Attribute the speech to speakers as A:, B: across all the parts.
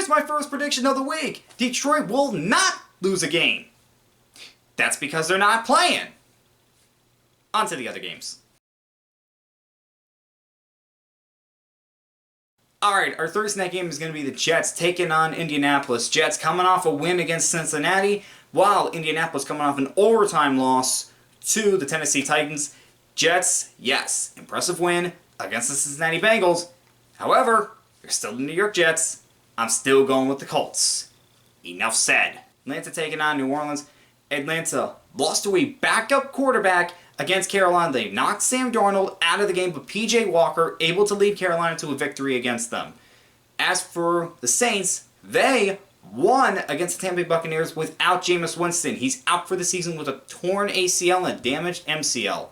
A: Here's my first prediction of the week. Detroit will not lose a game. That's because they're not playing. On to the other games. Alright, our Thursday night game is going to be the Jets taking on Indianapolis. Jets coming off a win against Cincinnati, while Indianapolis coming off an overtime loss to the Tennessee Titans. Jets, yes, impressive win against the Cincinnati Bengals. However, they're still the New York Jets. I'm still going with the Colts. Enough said. Atlanta taking on New Orleans. Atlanta lost to a backup quarterback against Carolina. They knocked Sam Darnold out of the game, but P.J. Walker able to lead Carolina to a victory against them. As for the Saints, they won against the Tampa Bay Buccaneers without Jameis Winston. He's out for the season with a torn ACL and a damaged MCL.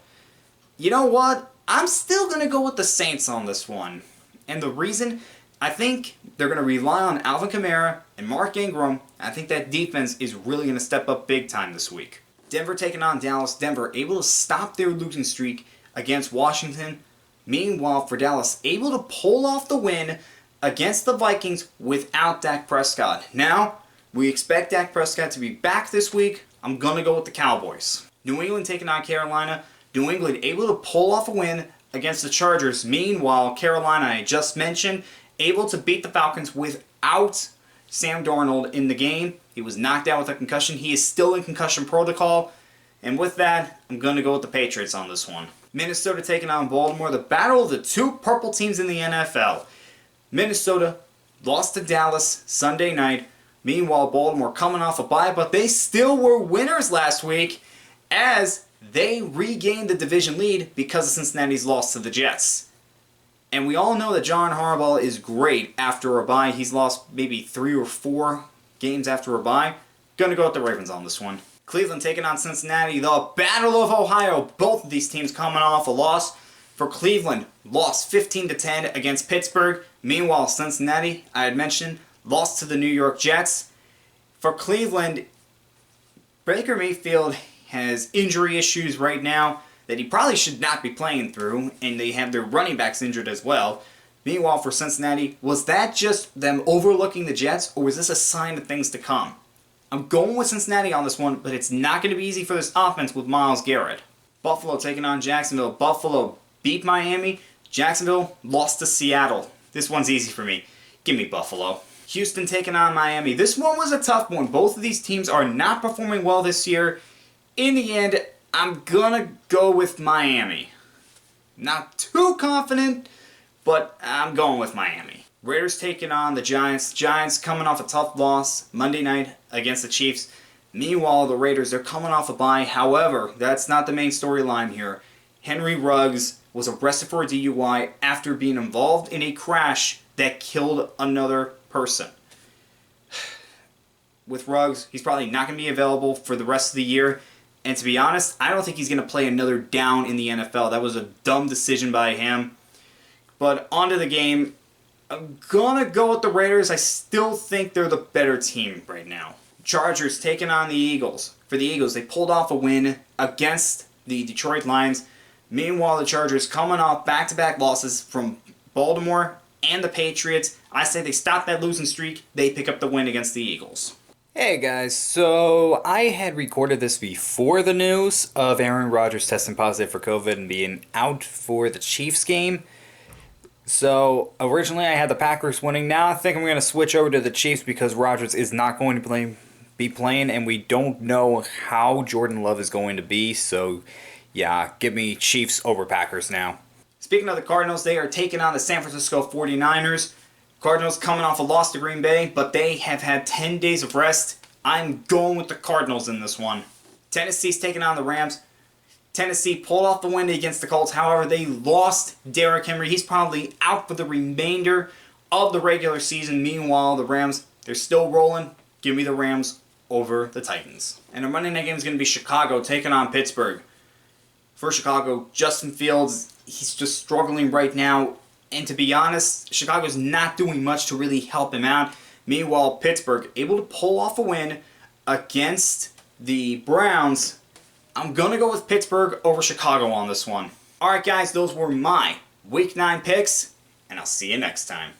A: You know what? I'm still going to go with the Saints on this one. And the reason, I think they're going to rely on Alvin Kamara and Mark Ingram. I think that defense is really going to step up big time this week. Denver taking on Dallas. Denver able to stop their losing streak against Washington. Meanwhile, for Dallas, able to pull off the win against the Vikings without Dak Prescott. Now, we expect Dak Prescott to be back this week. I'm going to go with the Cowboys. New England taking on Carolina. New England able to pull off a win against the Chargers. Meanwhile, Carolina, I just mentioned, able to beat the Falcons without Sam Darnold in the game. He was knocked out with a concussion. He is still in concussion protocol. And with that, I'm going to go with the Patriots on this one. Minnesota taking on Baltimore. The battle of the two purple teams in the NFL. Minnesota lost to Dallas Sunday night. Meanwhile, Baltimore coming off a bye, but they still were winners last week as they regained the division lead because of Cincinnati's loss to the Jets. And we all know that John Harbaugh is great after a bye. He's lost maybe 3 or 4 games after a bye. Gonna go with the Ravens on this one. Cleveland taking on Cincinnati. The Battle of Ohio. Both of these teams coming off a loss. For Cleveland, lost 15-10 against Pittsburgh. Meanwhile, Cincinnati, I had mentioned, lost to the New York Jets. For Cleveland, Baker Mayfield has injury issues right now that he probably should not be playing through, and they have their running backs injured as well. Meanwhile, for Cincinnati, was that just them overlooking the Jets, or was this a sign of things to come? I'm going with Cincinnati on this one, but it's not going to be easy for this offense with Myles Garrett. Buffalo taking on Jacksonville. Buffalo beat Miami. Jacksonville lost to Seattle. This one's easy for me. Give me Buffalo. Houston taking on Miami. This one was a tough one. Both of these teams are not performing well this year. In the end, I'm gonna go with Miami. Not too confident, but I'm going with Miami. Raiders taking on the Giants. Giants coming off a tough loss Monday night against the Chiefs. Meanwhile, the Raiders, they're coming off a bye. However, that's not the main storyline here. Henry Ruggs was arrested for a DUI after being involved in a crash that killed another person. With Ruggs, he's probably not going to be available for the rest of the year. And to be honest, I don't think he's going to play another down in the NFL. That was a dumb decision by him. But onto the game, I'm going to go with the Raiders. I still think they're the better team right now. Chargers taking on the Eagles. For the Eagles, they pulled off a win against the Detroit Lions. Meanwhile, the Chargers coming off back-to-back losses from Baltimore and the Patriots. I say they stop that losing streak. They pick up the win against the Eagles.
B: Hey guys, so I had recorded this before the news of Aaron Rodgers testing positive for COVID and being out for the Chiefs game. So originally I had the Packers winning. Now I think I'm going to switch over to the Chiefs because Rodgers is not going to be playing and we don't know how Jordan Love is going to be. So yeah, give me Chiefs over Packers now.
A: Speaking of the Cardinals, they are taking on the San Francisco 49ers. Cardinals coming off a loss to Green Bay, but they have had 10 days of rest. I'm going with the Cardinals in this one. Tennessee's taking on the Rams. Tennessee pulled off the win against the Colts. However, they lost Derrick Henry. He's probably out for the remainder of the regular season. Meanwhile, the Rams, they're still rolling. Give me the Rams over the Titans. And the Monday night game is going to be Chicago taking on Pittsburgh. For Chicago, Justin Fields, he's just struggling right now. And to be honest, Chicago's not doing much to really help him out. Meanwhile, Pittsburgh able to pull off a win against the Browns. I'm going to go with Pittsburgh over Chicago on this one. Alright guys, those were my Week 9 picks, and I'll see you next time.